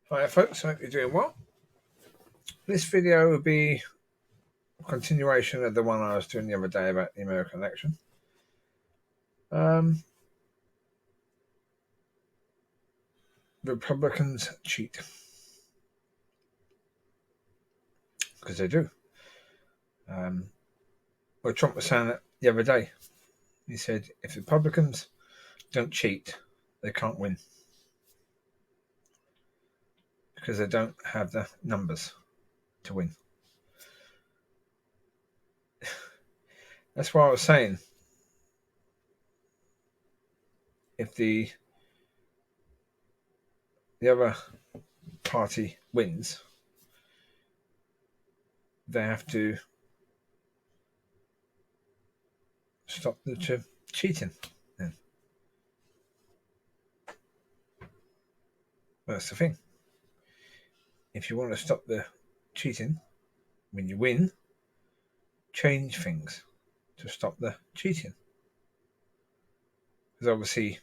Hi folks, hope you're doing well. This video will be a continuation of the one I was doing the other day about the American election. Republicans cheat. Because they do. Well, Trump was saying that the other day. He said if Republicans don't cheat, they can't win. Because they don't have the numbers to win. That's why I was saying if the other party wins, they have to stop the cheating. Then. That's the thing. If you want to stop the cheating, when you win, change things to stop the cheating. Because obviously,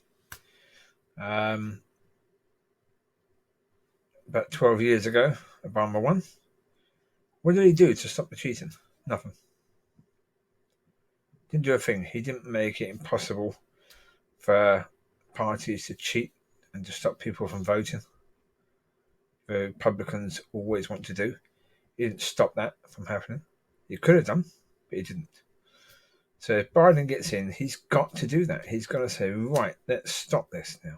about 12 years ago, Obama won. What did he do to stop the cheating? Nothing. Didn't do a thing. He didn't make it impossible for parties to cheat and to stop people from voting. The Republicans always want to do. He didn't stop that from happening. He could have done, but he didn't. So if Biden gets in, he's got to do that. He's got to say, right, let's stop this now.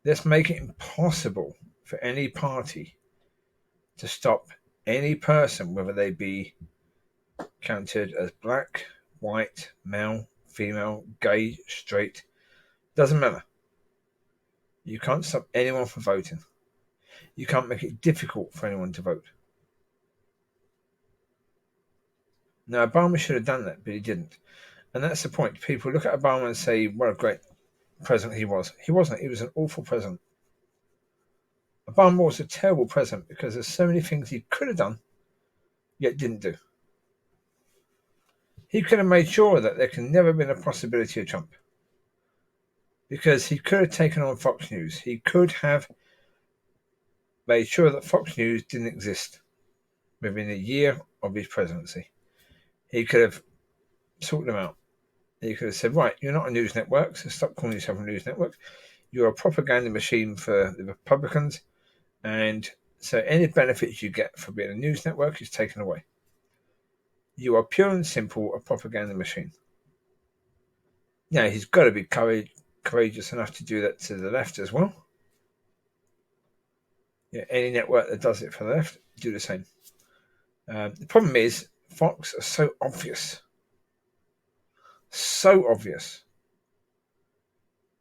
Let's make it impossible for any party to stop any person, whether they be counted as black, white, male, female, gay, straight, doesn't matter. You can't stop anyone from voting. You can't make it difficult for anyone to vote. Now, Obama should have done that, but he didn't. And that's the point. People look at Obama and say, what a great president he was. He wasn't. He was an awful president. Obama was a terrible president because there's so many things he could have done, yet didn't do. He could have made sure that there can never have been a possibility of Trump. Because he could have taken on Fox News. He could have made sure that Fox News didn't exist within a year of his presidency. He could have sorted them out. He could have said, right, you're not a news network, so stop calling yourself a news network. You're a propaganda machine for the Republicans, and so any benefits you get for being a news network is taken away. You are pure and simple a propaganda machine. Now, he's got to be courageous enough to do that to the left as well. Yeah, any network that does it for the left, do the same. The problem is, Fox are so obvious. So obvious.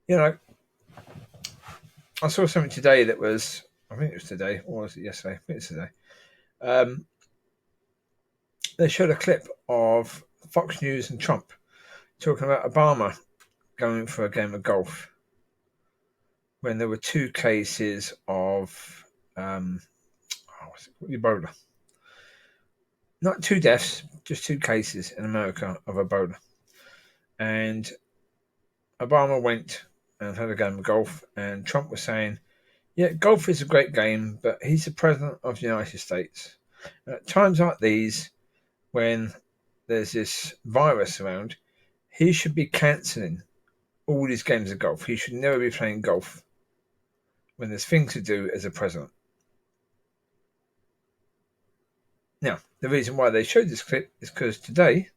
You know, I saw something today that was, I think it was today, or was it yesterday? I think it's today. They showed a clip of Fox News and Trump talking about Obama going for a game of golf when there were two cases of Ebola. Not two deaths, just two cases in America of Ebola. And Obama went and had a game of golf, and Trump was saying, yeah, golf is a great game, but he's the president of the United States. And at times like these, when there's this virus around, he should be cancelling all these games of golf. He should never be playing golf when there's things to do as a president. Now, the reason why they showed this clip is because today,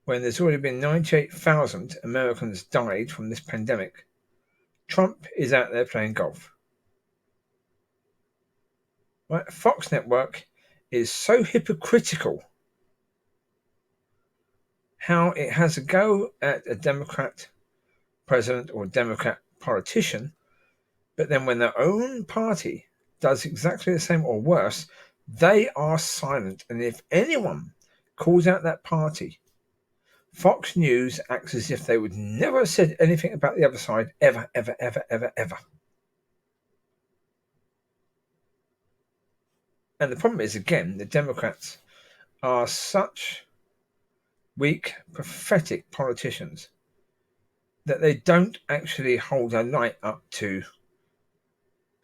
when there's already been 98,000 Americans died from this pandemic, Trump is out there playing golf. Right? Fox Network is so hypocritical how it has a go at a Democrat president or Democrat politician, but then when their own party does exactly the same or worse, they are silent. And if anyone calls out that party, Fox News acts as if they would never have said anything about the other side ever, ever, ever, ever, ever. And the problem is, again, the Democrats are such weak, pathetic politicians that they don't actually hold a light up to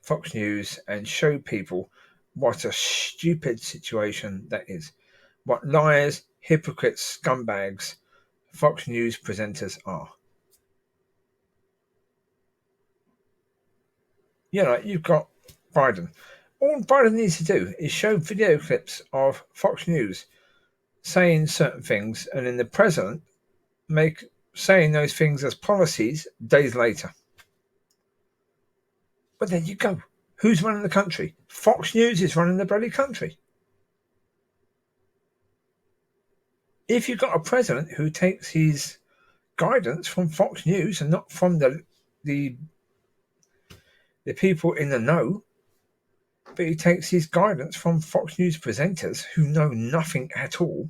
Fox News and show people what a stupid situation that is. What liars, hypocrites, scumbags Fox News presenters are. You've got Biden. All Biden needs to do is show video clips of Fox News saying certain things, and then the president saying those things as policies days later. But there you go. Who's running the country? Fox News is running the bloody country. If you've got a president who takes his guidance from Fox News and not from the people in the know, but he takes his guidance from Fox News presenters who know nothing at all,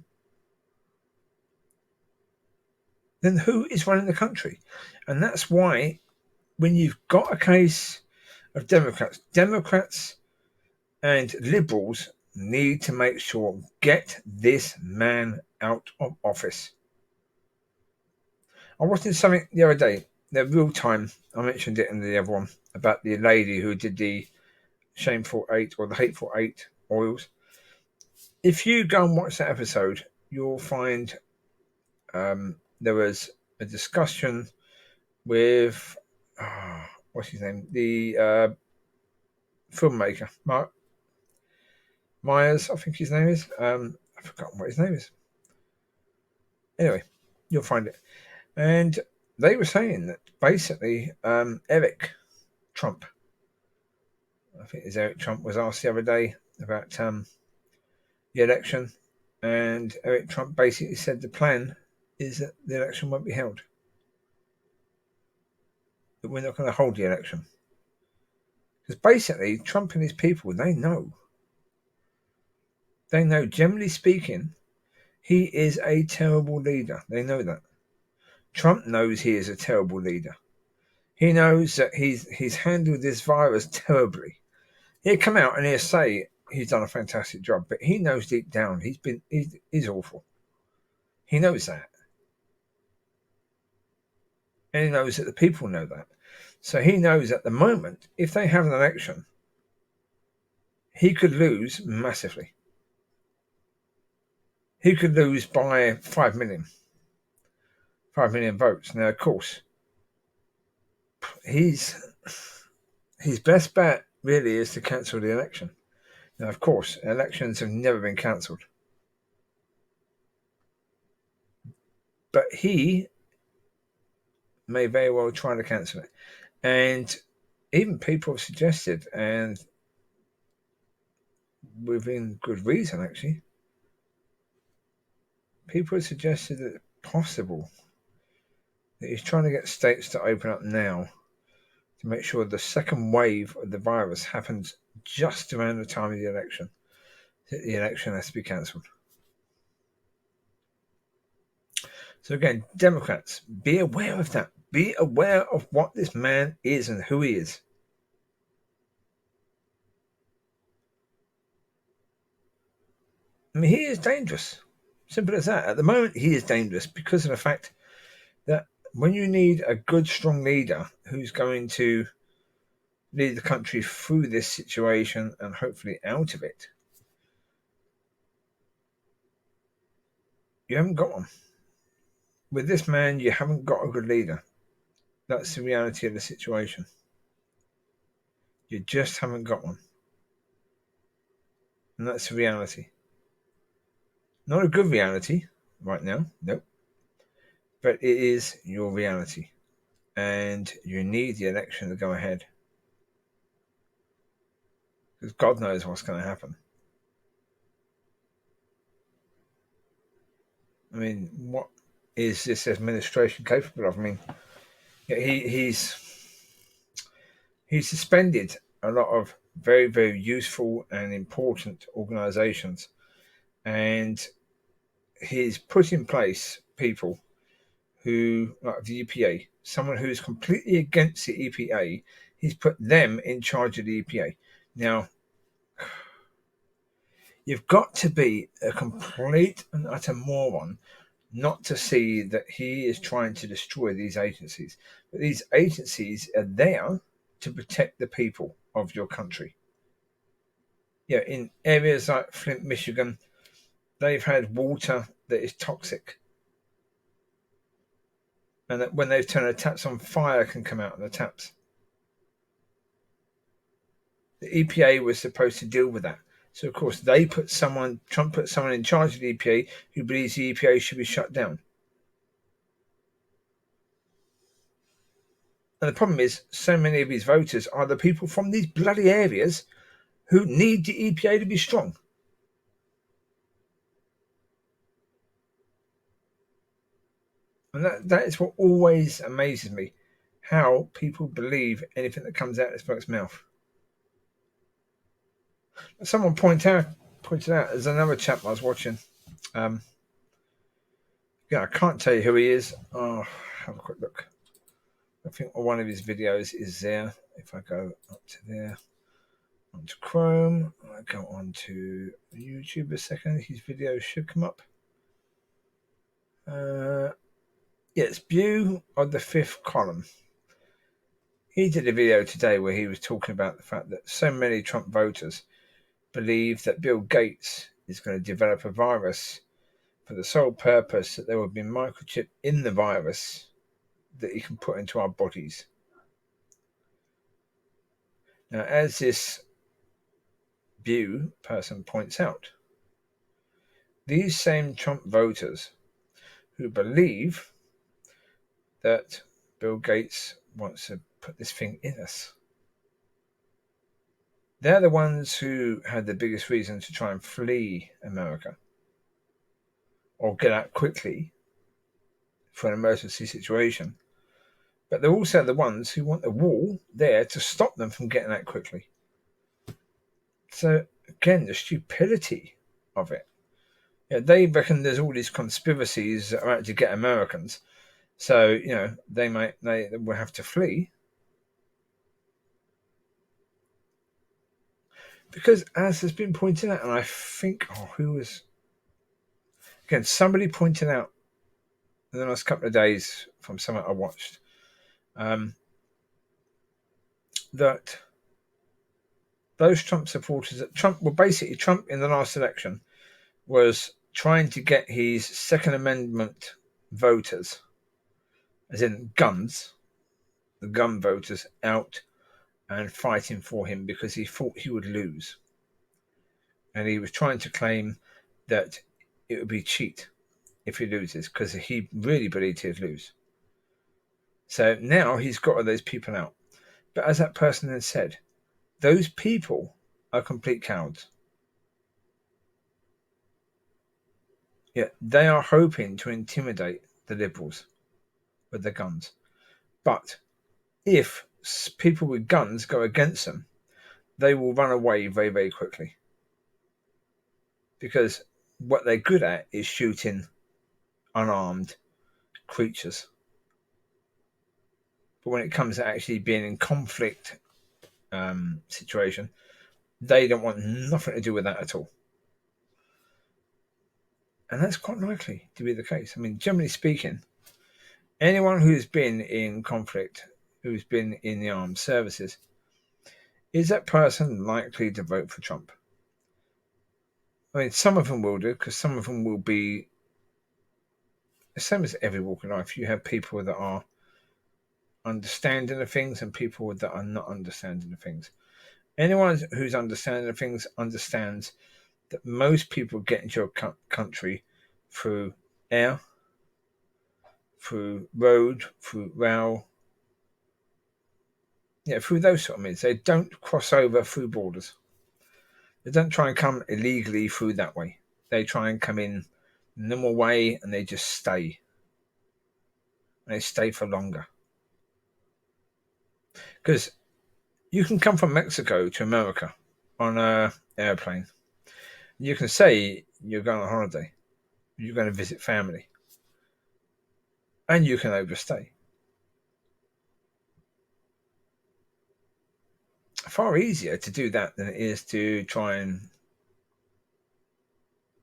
then who is running the country? And that's why when you've got a case of Democrats and liberals need to make sure, get this man out of office. I watched something the other day, the real time, I mentioned it in the other one, about the lady who did the shameful 8 or the hateful 8 oils. If you go and watch that episode, you'll find there was a discussion with what's his name, the filmmaker Mark Myers, I think his name is. I've forgotten what his name is. Anyway, you'll find it. And they were saying that basically Eric Trump, I think it was Eric Trump, was asked the other day about the election, and Eric Trump basically said the plan is that the election won't be held. That we're not going to hold the election. Because basically, Trump and his people, they know, generally speaking, he is a terrible leader. They know that. Trump knows he is a terrible leader. He knows that he's handled this virus terribly. He'll come out and he'll say he's done a fantastic job, but he knows deep down he's awful. He knows that. And he knows that the people know that. So he knows at the moment, if they have an election, he could lose massively. He could lose by 5 million. 5 million votes. Now, of course, his best bet really is to cancel the election. Now, of course, elections have never been cancelled. But he may very well try to cancel it. And even people have suggested, and within good reason actually, people have suggested that it's possible that he's trying to get states to open up now to make sure the second wave of the virus happens just around the time of the election. The election has to be cancelled. So again, Democrats, be aware of that. Be aware of what this man is and who he is. I mean, he is dangerous. Simple as that. At the moment, he is dangerous because of the fact that when you need a good, strong leader who's going to lead the country through this situation and hopefully out of it, you haven't got one. With this man, you haven't got a good leader. That's the reality of the situation. You just haven't got one. And that's the reality. Not a good reality right now, nope. But it is your reality. And you need the election to go ahead. Because God knows what's going to happen. I mean, what is this administration capable of? I mean, he's suspended a lot of very, very useful and important organizations, and he's put in place people who, like the EPA, someone who's completely against the EPA, he's put them in charge of the EPA. Now, you've got to be a complete and utter moron not to see that he is trying to destroy these agencies. But these agencies are there to protect the people. of your country. Yeah, in areas like Flint, Michigan, they've had water that is toxic. And that when they've turned the taps on, fire can come out of the taps. The EPA was supposed to deal with that. So, of course, Trump put someone in charge of the EPA who believes the EPA should be shut down. And the problem is, so many of his voters are the people from these bloody areas who need the EPA to be strong. And that is what always amazes me, how people believe anything that comes out of this bloke's mouth. Someone pointed out, there's another chap I was watching. Yeah, I can't tell you who he is. Oh, have a quick look. I think one of his videos is there. If I go up to there, onto Chrome, I go on to YouTube a second, his video should come up. It's View of the Fifth Column. He did a video today where he was talking about the fact that so many Trump voters believe that Bill Gates is going to develop a virus for the sole purpose that there will be a microchip in the virus that he can put into our bodies. Now, as this View person points out, these same Trump voters who believe that Bill Gates wants to put this thing in us, they're the ones who had the biggest reason to try and flee America or get out quickly for an emergency situation. But they're also the ones who want the wall there to stop them from getting out quickly. So, again, the stupidity of it. Yeah, they reckon there's all these conspiracies that are out to get Americans. So, they will have to flee. Because as has been pointed out, and I think, somebody pointed out in the last couple of days from something I watched, that those Trump supporters, Trump in the last election was trying to get his Second Amendment voters, as in guns, the gun voters, out and fighting for him because he thought he would lose. And he was trying to claim that it would be cheat if he loses because he really believed he'd lose. So now he's got all those people out. But as that person had said, those people are complete cowards. Yeah, they are hoping to intimidate the liberals with their guns. But if people with guns go against them, they will run away very, very quickly. Because what they're good at is shooting unarmed creatures. But when it comes to actually being in conflict situation, they don't want nothing to do with that at all. And that's quite likely to be the case. I mean, generally speaking, anyone who's been in conflict, who's been in the armed services, is that person likely to vote for Trump? I mean, some of them will do, because some of them will be the same as every walk of life. You have people that are understanding of things and people that are not understanding of things. Anyone who's understanding of things understands that most people get into your country through air, through road, through rail, through those sort of means. They don't cross over through borders. They don't try and come illegally through that way. They try and come in the normal way and they just stay. And they stay for longer. Because you can come from Mexico to America on an airplane. You can say you're going on holiday. You're going to visit family. And you can overstay. Far easier to do that than it is to try and...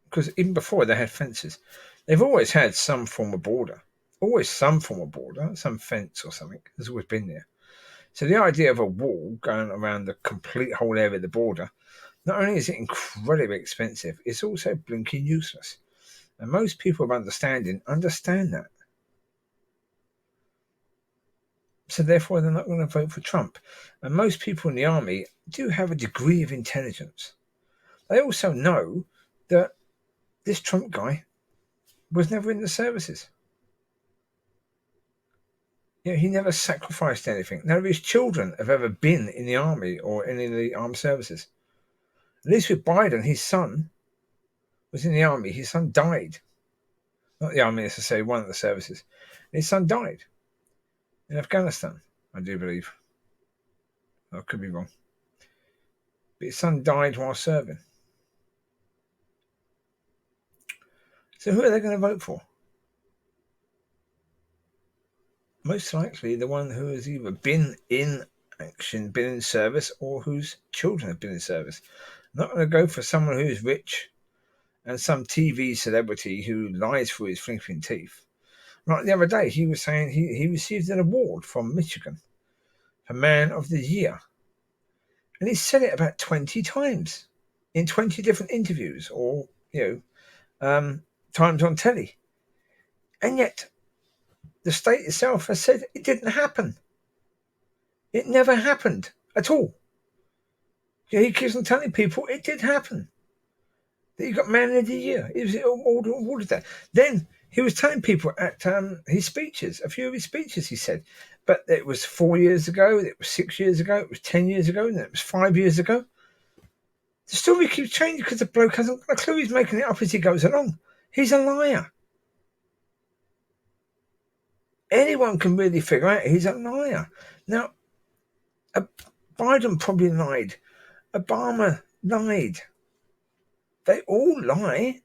Because even before they had fences, they've always had some form of border. Always some form of border, some fence or something has always been there. So the idea of a wall going around the complete whole area of the border, not only is it incredibly expensive, it's also blinking useless. And most people of understanding understand that. So therefore, they're not going to vote for Trump. And most people in the army do have a degree of intelligence. They also know that this Trump guy was never in the services. You know, he never sacrificed anything. None of his children have ever been in the army or any of the armed services. At least with Biden, his son was in the army. His son died. Not the army necessarily, one of the services. His son died in Afghanistan, I do believe. I could be wrong. But his son died while serving. So who are they going to vote for? Most likely the one who has either been in action, been in service, or whose children have been in service. I'm not going to go for someone who's rich and some TV celebrity who lies through his flipping teeth. Like the other day, he was saying he received an award from Michigan for Man of the Year. And he said it about 20 times in 20 different interviews or, times on telly. And yet, the state itself has said it didn't happen. It never happened at all. He keeps on telling people it did happen. That he got Man of the Year. He was awarded that. Then he was telling people at his speeches, a few of his speeches, he said, but it was 4 years ago, it was 6 years ago, it was 10 years ago, and it was 5 years ago. The story keeps changing because the bloke hasn't got a clue. He's making it up as he goes along. He's a liar. Anyone can really figure out he's a liar. Now, Biden probably lied. Obama lied. They all lie.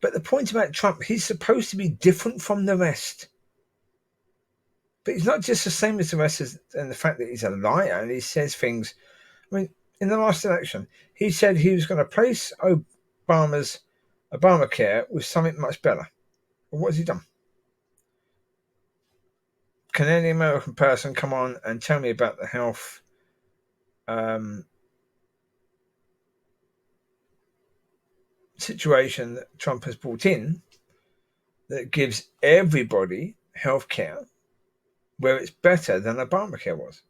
But the point about Trump, he's supposed to be different from the rest. But he's not just the same as the rest, and the fact that he's a liar and he says things. I mean, in the last election, he said he was going to replace Obamacare with something much better. Well, what has he done? Can any American person come on and tell me about the health situation that Trump has brought in that gives everybody health care where it's better than Obamacare was?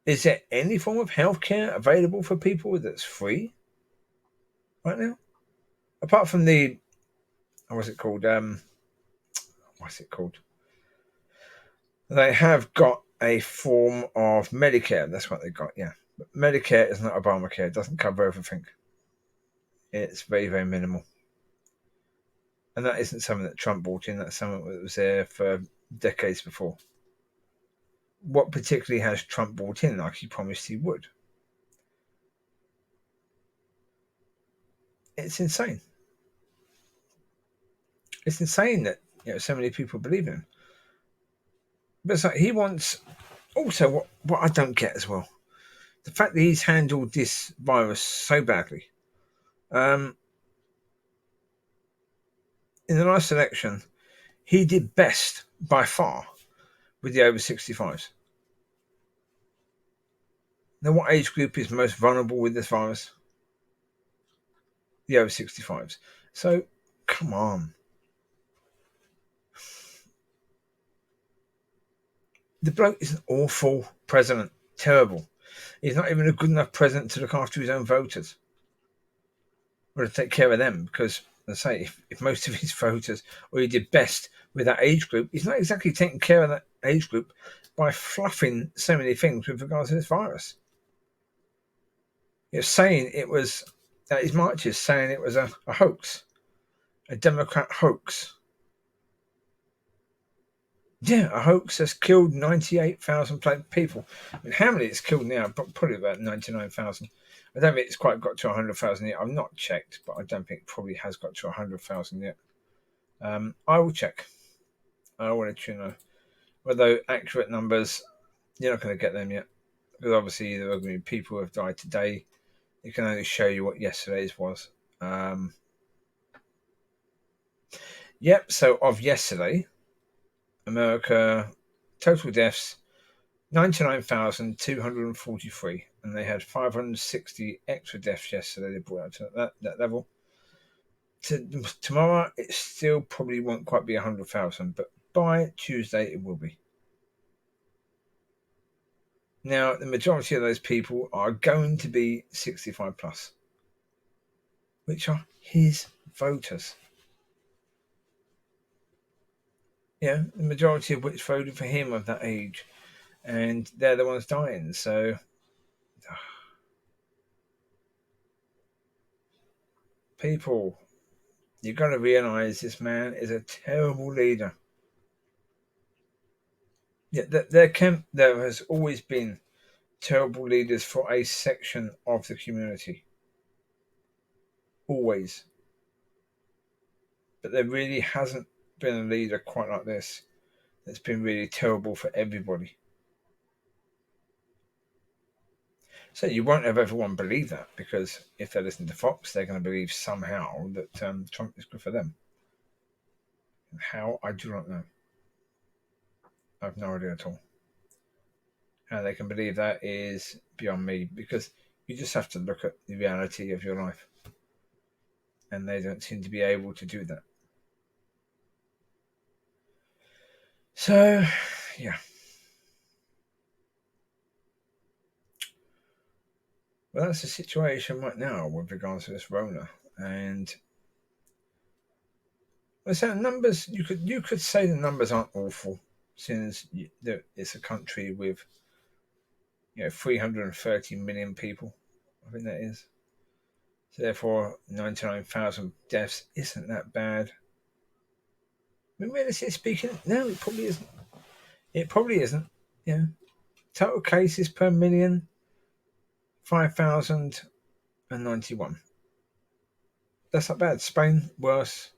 Is there any form of health care available for people that's free right now? Apart from the, what's it called? They have got a form of Medicare. That's what they got, yeah. But Medicare is not Obamacare. It doesn't cover everything. It's very, very minimal. And that isn't something that Trump brought in. That's something that was there for decades before. What particularly has Trump brought in like he promised he would? It's insane. It's insane that so many people believe in him. But it's like he wants also what I don't get as well. The fact that he's handled this virus so badly. In the last election, he did best by far with the over 65s. Now, what age group is most vulnerable with this virus? The over 65s. So, come on. The bloke is an awful president. Terrible. He's not even a good enough president to look after his own voters. Or to take care of them, because, as I say, if most of his voters, or he did best with that age group, he's not exactly taking care of that age group by fluffing so many things with regards to this virus. Saying it was, his marches saying it was a hoax, a Democrat hoax. Yeah, a hoax has killed 98,000 people. I mean, how many it's killed now? Probably about 99,000. I don't think it's quite got to 100,000 yet. I've not checked, but I don't think it probably has got to 100,000 yet. I will check. I will let you know. Although accurate numbers, you're not going to get them yet. Because obviously there are going to be people who have died today. It can only show you what yesterday's was. Yep, so of yesterday, America, total deaths, 99,243, and they had 560 extra deaths yesterday. They brought out to that level. Tomorrow, it still probably won't quite be 100,000, but by Tuesday, it will be. Now, the majority of those people are going to be 65 plus, which are his voters. Yeah, the majority of which voted for him of that age, and they're the ones dying. So, people, you've got to realise this man is a terrible leader. Yeah, there has always been terrible leaders for a section of the community. Always. But there really hasn't been a leader quite like this that's been really terrible for everybody. So you won't have everyone believe that, because if they listen to Fox, they're going to believe somehow that Trump is good for them. And how, I do not know. I have no idea at all. How they can believe that is beyond me, because you just have to look at the reality of your life. And they don't seem to be able to do that. So, yeah. Well, that's the situation right now with regards to this Rona. And so numbers, you could say the numbers aren't awful, since it's a country with 330 million people. I think that is. So therefore, 99,000 deaths isn't that bad. I mean, realistically speaking, no, it probably isn't. It probably isn't. Yeah. Total cases per million, 5,091. That's not bad. Spain, worse,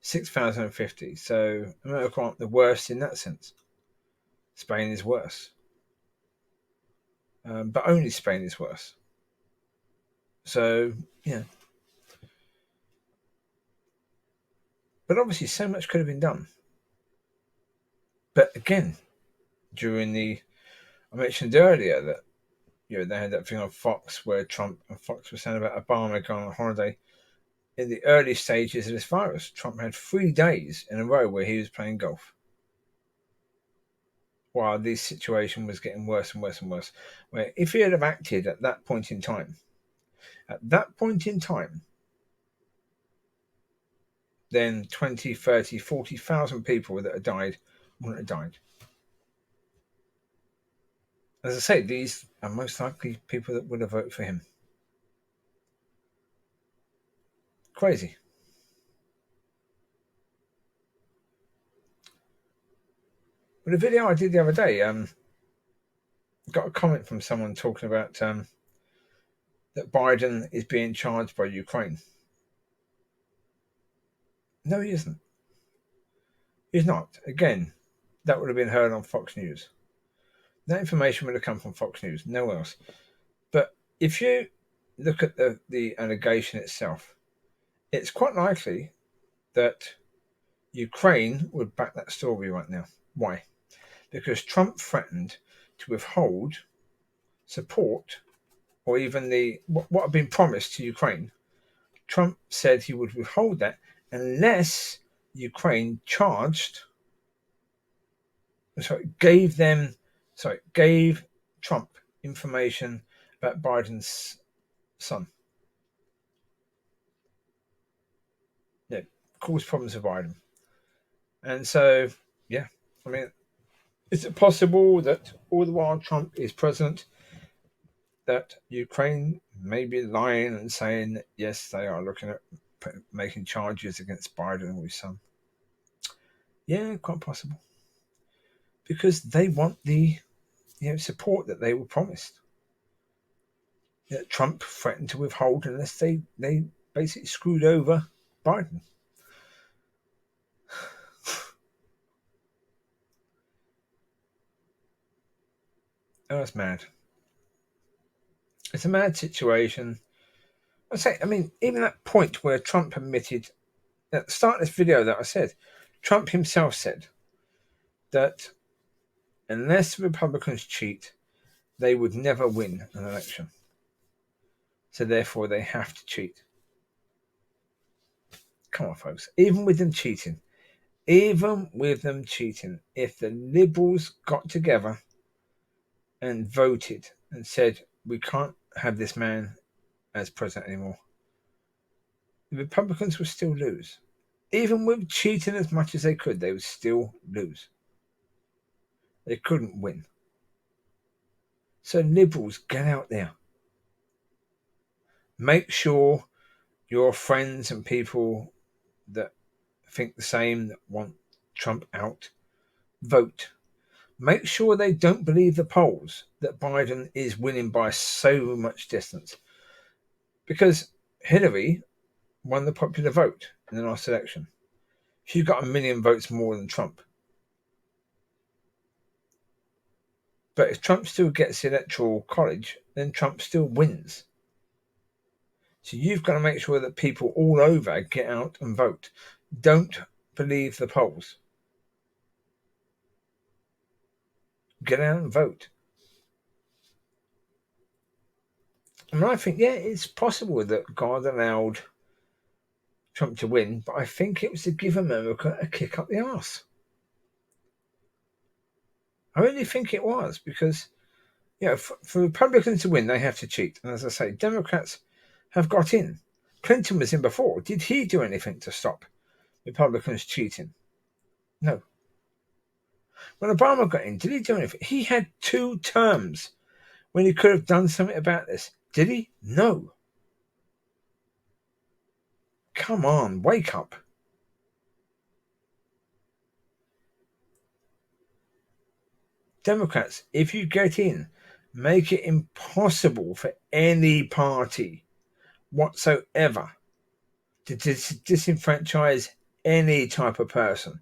6,050. So America aren't the worst in that sense. Spain is worse. But only Spain is worse. So, yeah. But obviously, so much could have been done. But again, I mentioned earlier that they had that thing on Fox where Trump and Fox were saying about Obama going on holiday. In the early stages of this virus, Trump had 3 days in a row where he was playing golf, while this situation was getting worse and worse and worse. Where if he had have acted at that point in time, then 20, 30, 40,000 people that had died wouldn't have died. As I say, these are most likely people that would have voted for him. Crazy. But the video I did the other day, got a comment from someone talking about that Biden is being charged by Ukraine. No, he isn't. He's not. Again, that would have been heard on Fox News. That information would have come from Fox News, nowhere else. But if you look at the allegation itself, it's quite likely that Ukraine would back that story right now. Why? Because Trump threatened to withhold support, or even what had been promised to Ukraine. Trump said he would withhold that unless Ukraine gave Trump information about Biden's son. Yeah, caused problems for Biden. And so, yeah, I mean, is it possible that all the while Trump is president, that Ukraine may be lying and saying that, yes, they are looking at making charges against Biden or his son? Yeah, quite possible. Because they want the support that they were promised. That Trump threatened to withhold unless they basically screwed over Biden. Oh, that's mad. It's a mad situation. I mean, even that point where Trump admitted, at the start of this video that I said, Trump himself said that unless the Republicans cheat, they would never win an election. So therefore, they have to cheat. Come on, folks. Even with them cheating, if the Liberals got together and voted and said, we can't have this man as president anymore, the Republicans would still lose. Even with cheating as much as they could, they would still lose. They couldn't win. So Liberals, get out there. Make sure your friends and people that think the same, that want Trump out, vote. Make sure they don't believe the polls that Biden is winning by so much distance. Because Hillary won the popular vote in the last election. She got 1 million votes more than Trump. But if Trump still gets the Electoral College, then Trump still wins. So you've got to make sure that people all over get out and vote. Don't believe the polls. Get out and vote. And I think, yeah, it's possible that God allowed Trump to win, but I think it was to give America a kick up the arse. I really think it was, because, for Republicans to win, they have to cheat. And as I say, Democrats have got in. Clinton was in before. Did he do anything to stop Republicans cheating? No. When Obama got in, did he do anything? He had 2 terms when he could have done something about this. Did he? No. Come on, wake up. Democrats, if you get in, make it impossible for any party whatsoever to disenfranchise any type of person,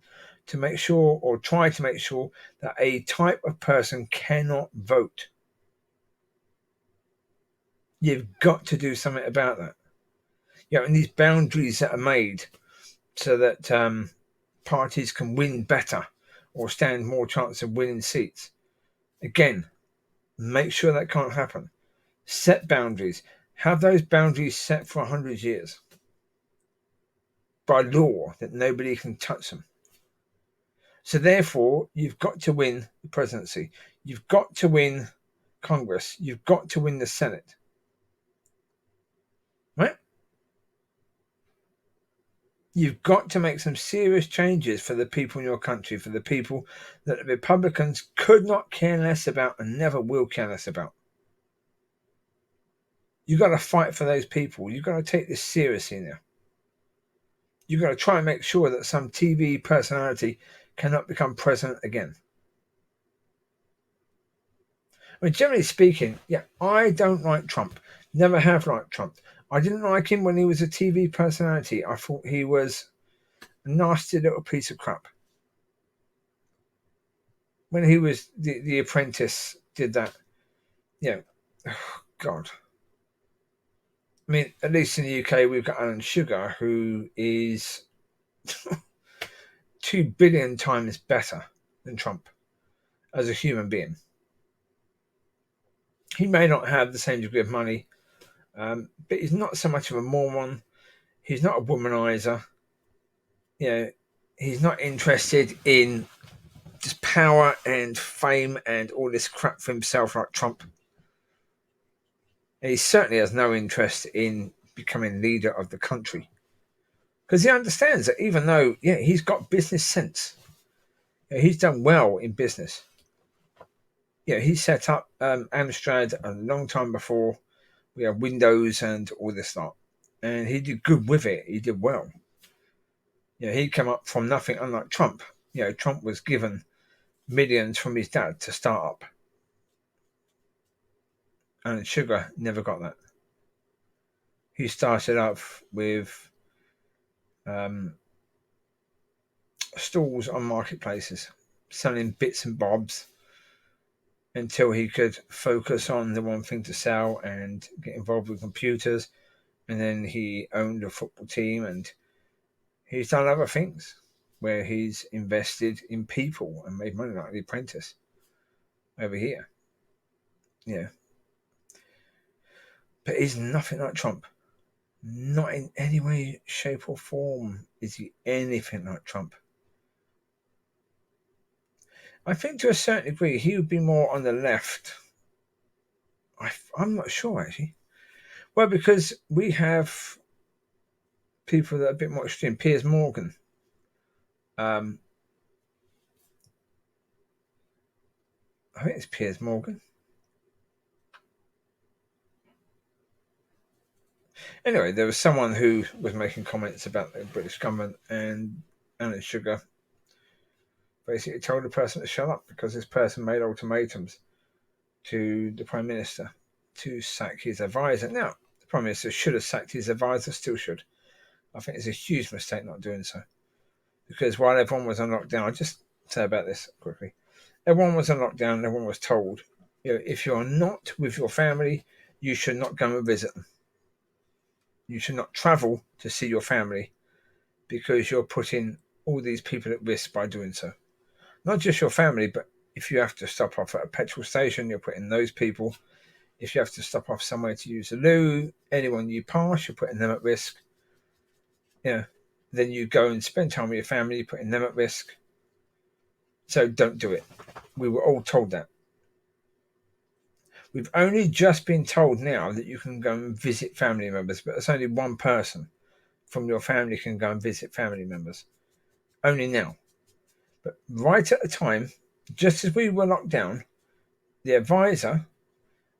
to make sure, or try to make sure, that a type of person cannot vote. You've got to do something about that. And these boundaries that are made so that parties can win better or stand more chance of winning seats. Again, make sure that can't happen. Set boundaries. Have those boundaries set for 100 years by law, that nobody can touch them. So therefore, you've got to win the presidency. You've got to win Congress. You've got to win the Senate. Right? You've got to make some serious changes for the people in your country, for the people that the Republicans could not care less about and never will care less about. You've got to fight for those people. You've got to take this seriously now. You've got to try and make sure that some TV personality cannot become president again. I mean, generally speaking, I don't like Trump. Never have liked Trump. I didn't like him when he was a TV personality. I thought he was a nasty little piece of crap. When he was the Apprentice, did that. Oh, God. I mean, at least in the UK, we've got Alan Sugar, who is 2 billion times better than Trump as a human being. He may not have the same degree of money, but he's not so much of a moron. He's not a womanizer. He's not interested in just power and fame and all this crap for himself like Trump. And he certainly has no interest in becoming leader of the country, because he understands that even though, he's got business sense, he's done well in business. He set up Amstrad a long time before we had Windows and all this lot, and he did good with it. He did well. He came up from nothing, unlike Trump. Trump was given millions from his dad to start up, and Sugar never got that. He started off with stalls on marketplaces, selling bits and bobs, until he could focus on the one thing to sell and get involved with computers. And then he owned a football team, and he's done other things where he's invested in people and made money, like The Apprentice. over here. Yeah. But he's nothing like Trump. Not in any way, shape, or form is he anything like Trump. I think to a certain degree he would be more on the left. I'm not sure, actually. Well, because we have people that are a bit more extreme. Piers Morgan. I think it's Piers Morgan. Anyway, there was someone who was making comments about the British government, and Alan Sugar basically told the person to shut up because this person made ultimatums to the Prime Minister to sack his advisor. Now, the Prime Minister should have sacked his advisor, still should. I think it's a huge mistake not doing so. Because while everyone was on lockdown, I'll just say about this quickly. Everyone was on lockdown, everyone was told, if you're not with your family, you should not go and visit them. You should not travel to see your family because you're putting all these people at risk by doing so. Not just your family, but if you have to stop off at a petrol station, you're putting those people. If you have to stop off somewhere to use the loo, anyone you pass, you're putting them at risk. Then you go and spend time with your family, you're putting them at risk. So don't do it. We were all told that. We've only just been told now that you can go and visit family members, but it's only one person from your family can go and visit family members. Only now. But right at the time, just as we were locked down, the advisor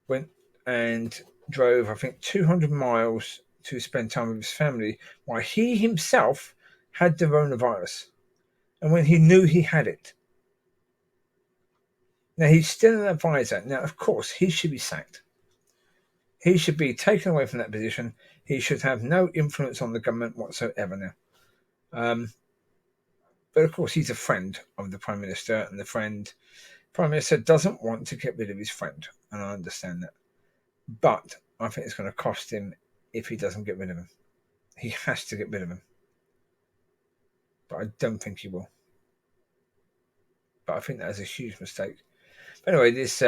went and drove, I think, 200 miles to spend time with his family while he himself had the coronavirus. And when he knew he had it. Now, he's still an advisor. Now, of course, he should be sacked. He should be taken away from that position. He should have no influence on the government whatsoever now. But, of course, he's a friend of the Prime Minister, and the Prime Minister doesn't want to get rid of his friend, and I understand that. But I think it's going to cost him if he doesn't get rid of him. He has to get rid of him. But I don't think he will. But I think that is a huge mistake. But anyway, this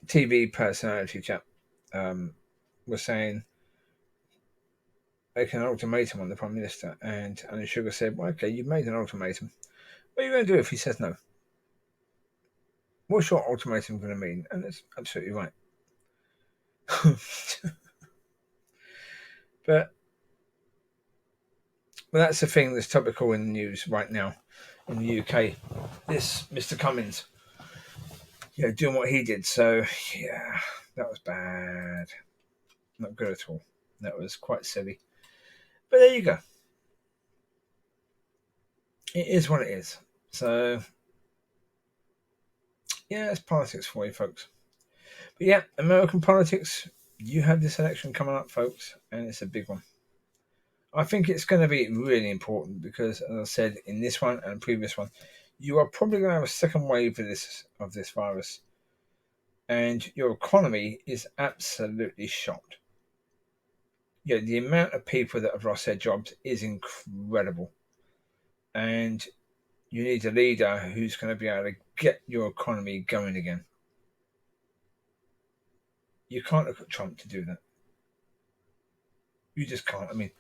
TV personality chap was saying making an ultimatum on the Prime Minister, and Alan Sugar said, well, okay, you've made an ultimatum. What are you going to do if he says no? What's your ultimatum going to mean? And that's absolutely right. But that's the thing that's topical in the news right now in the UK. This Mr. Cummins, doing what he did. So, yeah, that was bad. Not good at all. That was quite silly. But there you go. It is what it is. So, yeah, it's politics for you, folks. But yeah, American politics, you have this election coming up, folks, and it's a big one. I think it's going to be really important because, as I said, in this one and the previous one, you are probably going to have a second wave of this virus, and your economy is absolutely shot. The amount of people that have lost their jobs is incredible, and you need a leader who's going to be able to get your economy going again. You can't look at Trump to do that. You just can't. I mean,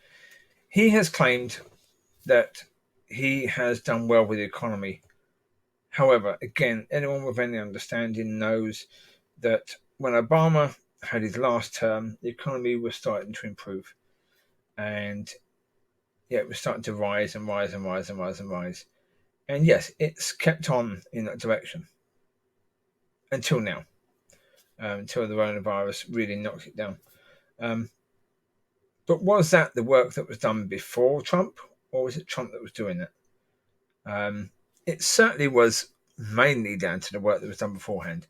he has claimed that he has done well with the economy. However, again, anyone with any understanding knows that when Obama had his last term, the economy was starting to improve. And it was starting to rise and rise and rise and rise and rise. And yes, it's kept on in that direction until now, until the coronavirus really knocked it down. But was that the work that was done before Trump, or was it Trump that was doing it? It certainly was mainly down to the work that was done beforehand.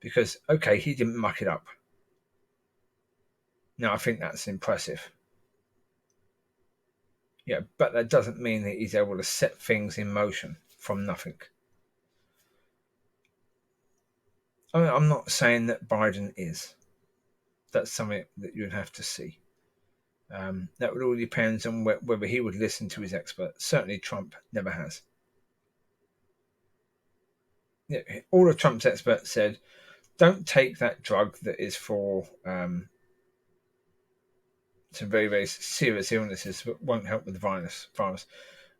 Because, okay, he didn't muck it up. Now, I think that's impressive. But that doesn't mean that he's able to set things in motion from nothing. I mean, I'm not saying that Biden is. That's something that you'd have to see. That would all depend on whether he would listen to his experts. Certainly Trump never has. all of Trump's experts said, don't take that drug that is for some very, very serious illnesses but won't help with the virus.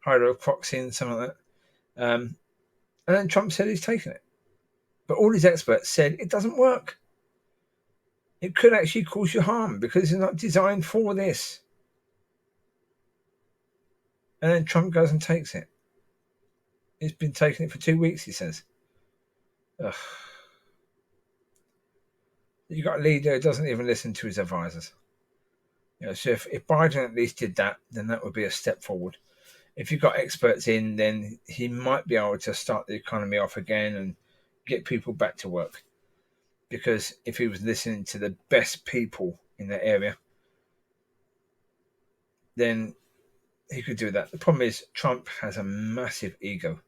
Hydroxychloroquine, something like that. And then Trump said he's taken it. But all his experts said it doesn't work. It could actually cause you harm because it's not designed for this. And then Trump goes and takes it. He's been taking it for 2 weeks, he says. Ugh. You've got a leader who doesn't even listen to his advisors. So if Biden at least did that, then that would be a step forward. If you've got experts in, then he might be able to start the economy off again and get people back to work. Because if he was listening to the best people in the area, then he could do that. The problem is Trump has a massive ego.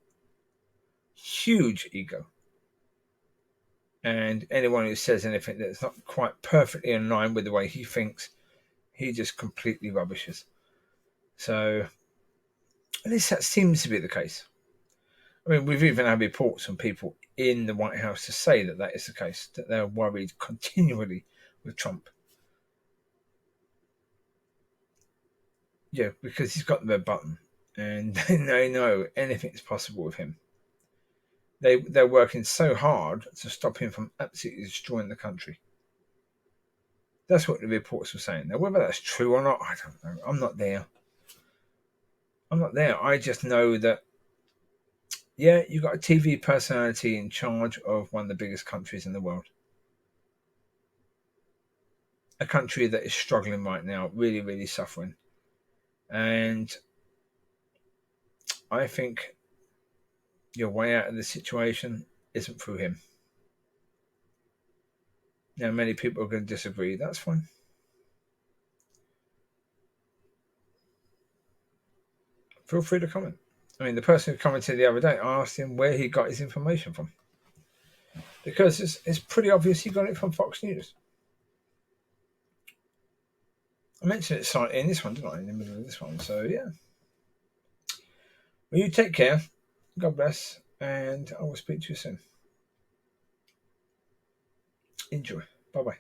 Huge ego. And anyone who says anything that's not quite perfectly in line with the way he thinks, he just completely rubbishes. So, at least that seems to be the case. I mean, we've even had reports from people in the White House to say that that is the case, that they're worried continually with Trump. Yeah, because he's got the red button and they know anything's possible with him. They're working so hard to stop him from absolutely destroying the country. That's what the reports were saying. Now, whether that's true or not, I don't know. I'm not there. I just know that, yeah, you've got a TV personality in charge of one of the biggest countries in the world. A country that is struggling right now, really, really suffering. And I think your way out of the situation isn't through him. Now, many people are going to disagree. That's fine. Feel free to comment. I mean, the person who commented the other day, I asked him where he got his information from. Because it's pretty obvious he got it from Fox News. I mentioned it slightly in this one, didn't I? In the middle of this one. So, yeah. Well, you take care. God bless. And I will speak to you soon. Enjoy. Bye-bye.